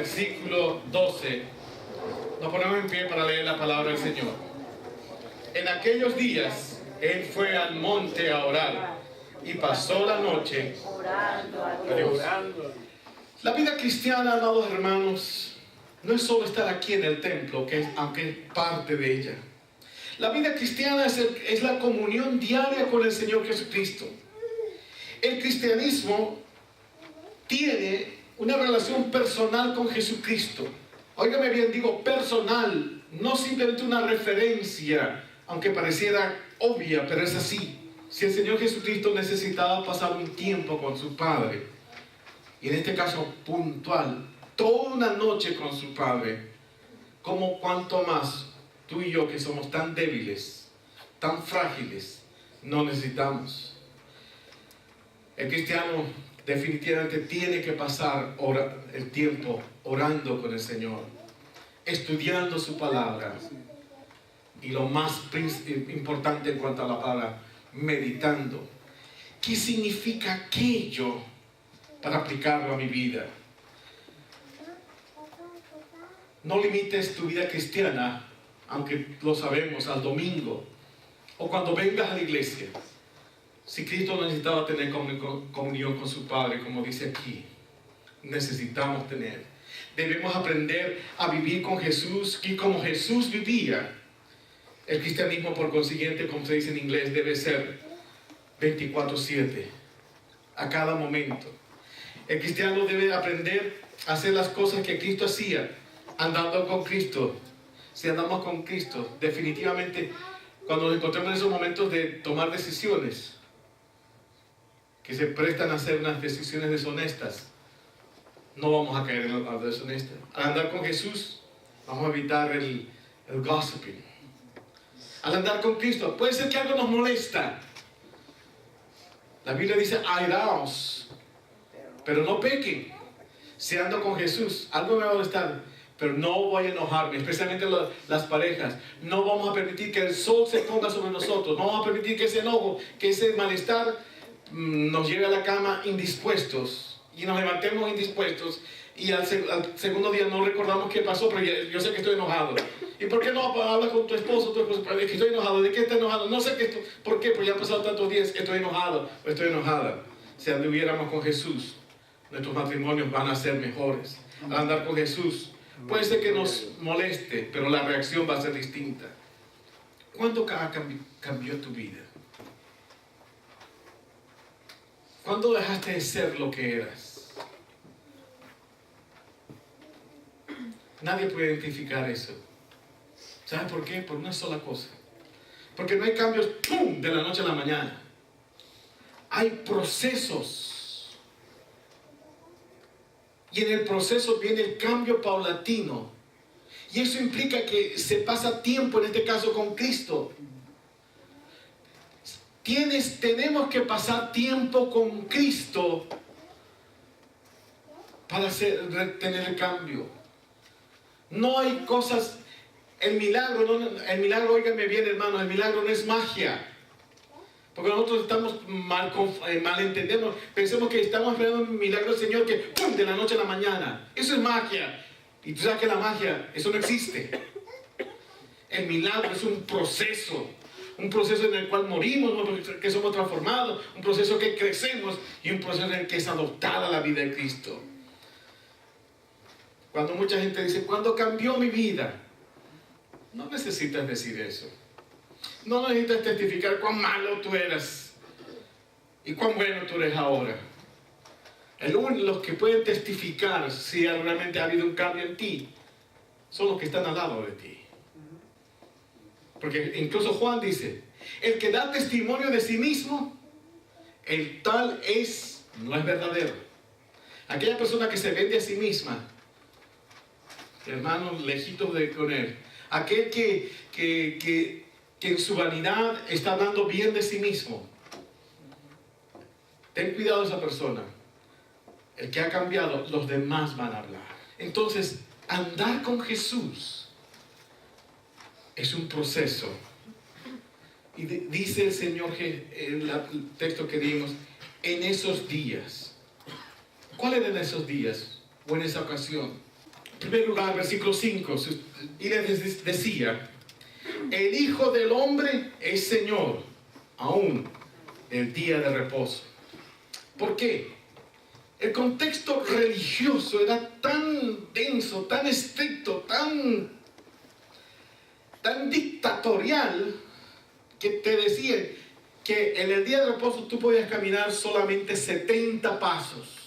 versículo 12. Nos ponemos en pie para leer la palabra del Señor. En aquellos días, él fue al monte a orar y pasó la noche orando a Dios. La vida cristiana, amados hermanos, no es solo estar aquí en el templo, aunque es parte de ella. La vida cristiana es la comunión diaria con el Señor Jesucristo. El cristianismo tiene una relación personal con Jesucristo. Óigame bien, digo personal, no simplemente una referencia, aunque pareciera obvia, pero es así. Si el Señor Jesucristo necesitaba pasar un tiempo con su Padre, y en este caso puntual, toda una noche con su Padre, como cuanto más tú y yo, que somos tan débiles, tan frágiles, no necesitamos. El cristiano definitivamente tiene que pasar el tiempo orando con el Señor, estudiando su palabra, y lo más importante en cuanto a la palabra, meditando. ¿Qué significa aquello para aplicarlo a mi vida? No limites tu vida cristiana, aunque lo sabemos, al domingo o cuando vengas a la iglesia. Si Cristo necesitaba tener comunión con su Padre, como dice aquí, necesitamos tener. Debemos aprender a vivir con Jesús, y como Jesús vivía. El cristianismo, por consiguiente, como se dice en inglés, debe ser 24/7, a cada momento. El cristiano debe aprender a hacer las cosas que Cristo hacía, andando con Cristo. Si andamos con Cristo, definitivamente, cuando nos encontramos en esos momentos de tomar decisiones, que se prestan a hacer unas decisiones deshonestas, no vamos a caer en la deshonesta. Al andar con Jesús, vamos a evitar el gossiping. Al andar con Cristo, puede ser que algo nos molesta. La Biblia dice, airaos, pero no pequen. Si ando con Jesús, algo me va a molestar, pero no voy a enojarme, especialmente las parejas. No vamos a permitir que el sol se ponga sobre nosotros. No vamos a permitir que ese enojo, que ese malestar nos lleve a la cama indispuestos, y nos levantemos indispuestos, y al segundo día no recordamos qué pasó, pero yo sé que estoy enojado. ¿Y por qué no hablas con tu esposo? Es que estoy enojado. ¿De qué estás enojado? No sé por qué, porque ya han pasado tantos días. Estoy enojado o estoy enojada. Si anduviéramos con Jesús, nuestros matrimonios van a ser mejores. Al andar con Jesús, puede ser que nos moleste, pero la reacción va a ser distinta. ¿Cuándo cambió tu vida? ¿Cuándo dejaste de ser lo que eras? Nadie puede identificar eso. ¿Sabes por qué? Por una sola cosa. Porque no hay cambios ¡pum!, de la noche a la mañana. Hay procesos. Y en el proceso viene el cambio paulatino. Y eso implica que se pasa tiempo, en este caso con Cristo. Tenemos que pasar tiempo con Cristo para tener el cambio. No hay cosas. El milagro, óiganme bien, hermanos, el milagro no es magia. Porque nosotros estamos malentendemos. Pensemos que estamos esperando un milagro del Señor que ¡pum!, de la noche a la mañana. Eso es magia. Y tú sabes que la magia, eso no existe. El milagro es un proceso en el cual morimos, que somos transformados, un proceso que crecemos y un proceso en el que es adoptada la vida de Cristo. Cuando mucha gente dice, ¿cuándo cambió mi vida? No necesitas decir eso. No necesitas testificar cuán malo tú eras y cuán bueno tú eres ahora. Los que pueden testificar si realmente ha habido un cambio en ti son los que están al lado de ti. Porque incluso Juan dice, el que da testimonio de sí mismo, el tal no es verdadero. Aquella persona que se vende a sí misma, hermanos, lejitos de con él. Aquel que en su vanidad está hablando bien de sí mismo. Ten cuidado de esa persona. El que ha cambiado, los demás van a hablar. Entonces, andar con Jesús es un proceso. Y dice el Señor, en el texto que dimos, en esos días. ¿Cuál era en esos días? O en esa ocasión. En primer lugar, versículo 5, y les decía, el Hijo del Hombre es Señor, aún del día de reposo. ¿Por qué? El contexto religioso era tan denso, tan estricto, tan dictatorial, que te decían que en el día de reposo tú podías caminar solamente 70 pasos.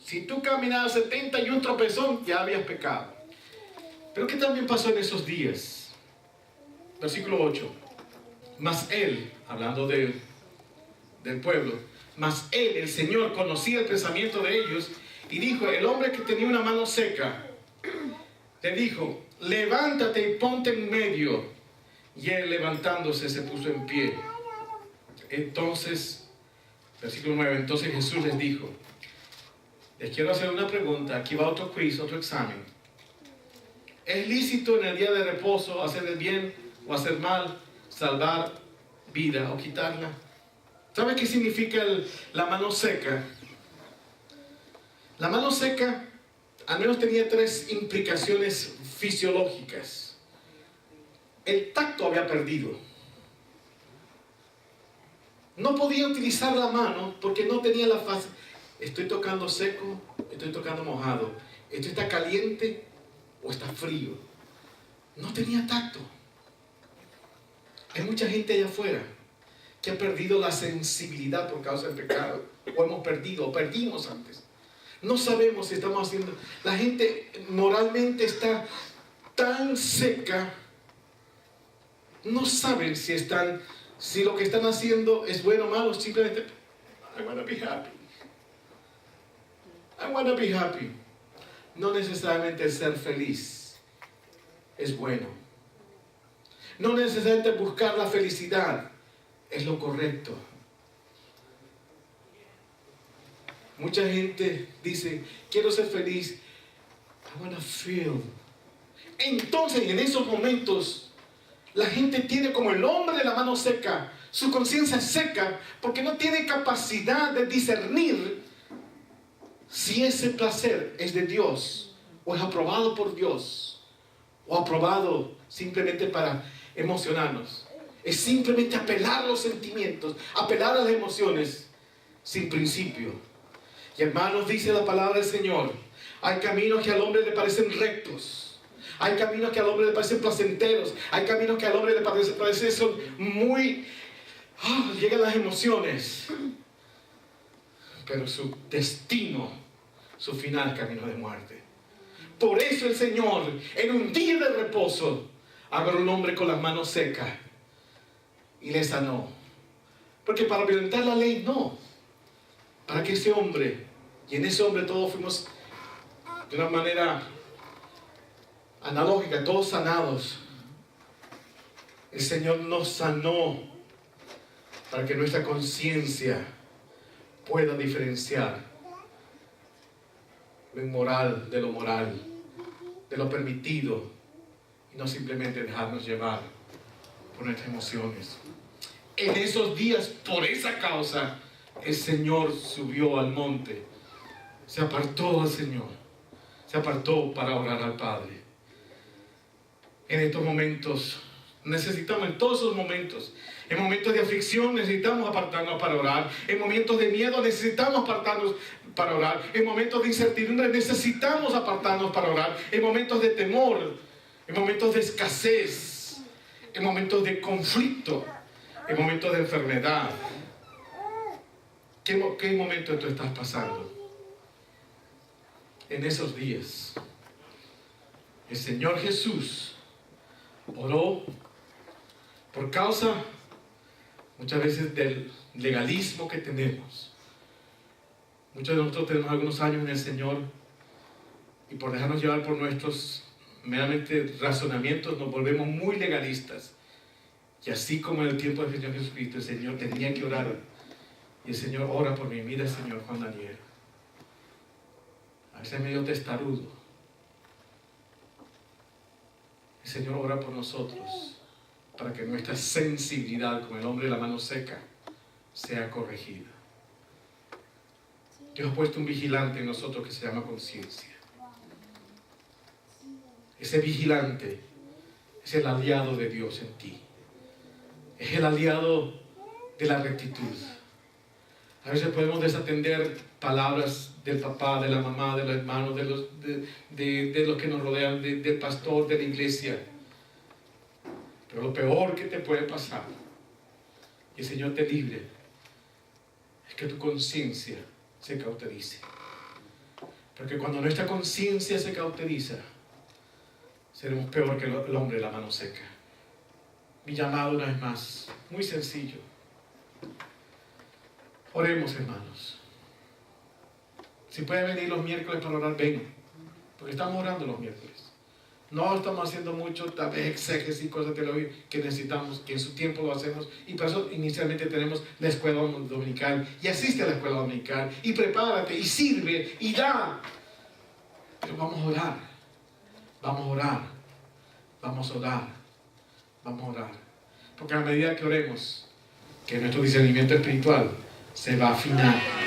Si tú caminabas 70 y un tropezón, ya habías pecado. Pero ¿qué también pasó en esos días? Versículo 8. Mas él, hablando del pueblo, mas él, el Señor, conocía el pensamiento de ellos y dijo, el hombre que tenía una mano seca, le dijo, levántate y ponte en medio. Y él levantándose se puso en pie. Entonces, versículo 9, entonces Jesús les dijo, les quiero hacer una pregunta, aquí va otro quiz, otro examen. ¿Es lícito en el día de reposo hacer el bien o hacer mal, salvar vida o quitarla? ¿Sabe qué significa la mano seca? La mano seca al menos tenía 3 implicaciones fisiológicas. El tacto había perdido. No podía utilizar la mano porque no tenía la fase. Estoy tocando seco, estoy tocando mojado. Esto está caliente o está frío. No tenía tacto. Hay mucha gente allá afuera que ha perdido la sensibilidad por causa del pecado. O hemos perdido, o perdimos antes. No sabemos si estamos haciendo. La gente moralmente está tan seca. No saben si lo que están haciendo es bueno o malo. Simplemente, I want to be happy. I want to be happy. No necesariamente ser feliz es bueno. No necesariamente buscar la felicidad es lo correcto. Mucha gente dice, quiero ser feliz. I want to feel. Entonces, en esos momentos, la gente tiene como el hombre de la mano seca, su conciencia seca, porque no tiene capacidad de discernir si ese placer es de Dios, o es aprobado por Dios, o aprobado simplemente para emocionarnos. Es simplemente apelar a los sentimientos, apelar a las emociones, sin principio. Y hermanos, dice la palabra del Señor, hay caminos que al hombre le parecen rectos, hay caminos que al hombre le parecen placenteros, hay caminos que al hombre le parecen son muy... llegan las emociones, pero su destino, su final, camino de muerte. Por eso el Señor, en un día de reposo, agarró un hombre con las manos secas y le sanó. Porque para violentar la ley, no. Para que ese hombre, y en ese hombre todos fuimos de una manera analógica, todos sanados. El Señor nos sanó para que nuestra conciencia pueda diferenciar lo inmoral de lo moral, de lo permitido, y no simplemente dejarnos llevar por nuestras emociones. En esos días, por esa causa, el Señor subió al monte, se apartó al Señor, se apartó para orar al Padre. En estos momentos necesitamos, en todos esos momentos, en momentos de aflicción necesitamos apartarnos para orar, en momentos de miedo necesitamos apartarnos para orar, en momentos de incertidumbre necesitamos apartarnos para orar, en momentos de temor, en momentos de escasez, en momentos de conflicto, en momentos de enfermedad. ¿Qué momento tú estás pasando? En esos días, el Señor Jesús oró por causa muchas veces del legalismo que tenemos. Muchos de nosotros tenemos algunos años en el Señor y por dejarnos llevar por nuestros meramente razonamientos nos volvemos muy legalistas. Y así como en el tiempo del Señor Jesucristo, el Señor tenía que orar. Y el Señor ora por mí. Mira el Señor Juan Daniel. A veces medio testarudo. El Señor ora por nosotros para que nuestra sensibilidad, como el hombre de la mano seca, sea corregida. Dios ha puesto un vigilante en nosotros que se llama conciencia. ese vigilante, es el aliado de Dios en ti. Es el aliado de la rectitud. A veces podemos desatender palabras del papá, de la mamá, de los hermanos, de los que nos rodean, del pastor, de la iglesia. Pero lo peor que te puede pasar, y el Señor te libre, es que tu conciencia se cauterice. Porque cuando nuestra conciencia se cauteriza, seremos peor que el hombre de la mano seca. Mi llamado una vez más, muy sencillo. Oremos, hermanos. Si pueden venir los miércoles para orar, ven. Porque estamos orando los miércoles. No estamos haciendo mucho, tal vez exégesis y cosas teológicas que necesitamos, que en su tiempo lo hacemos. Y por eso inicialmente tenemos la escuela dominical. Y asiste a la escuela dominical. Y prepárate, y sirve, y da. Pero vamos a orar. Vamos a orar. Vamos a orar. Vamos a orar. Porque a medida que oremos, que nuestro discernimiento espiritual se va a afinar.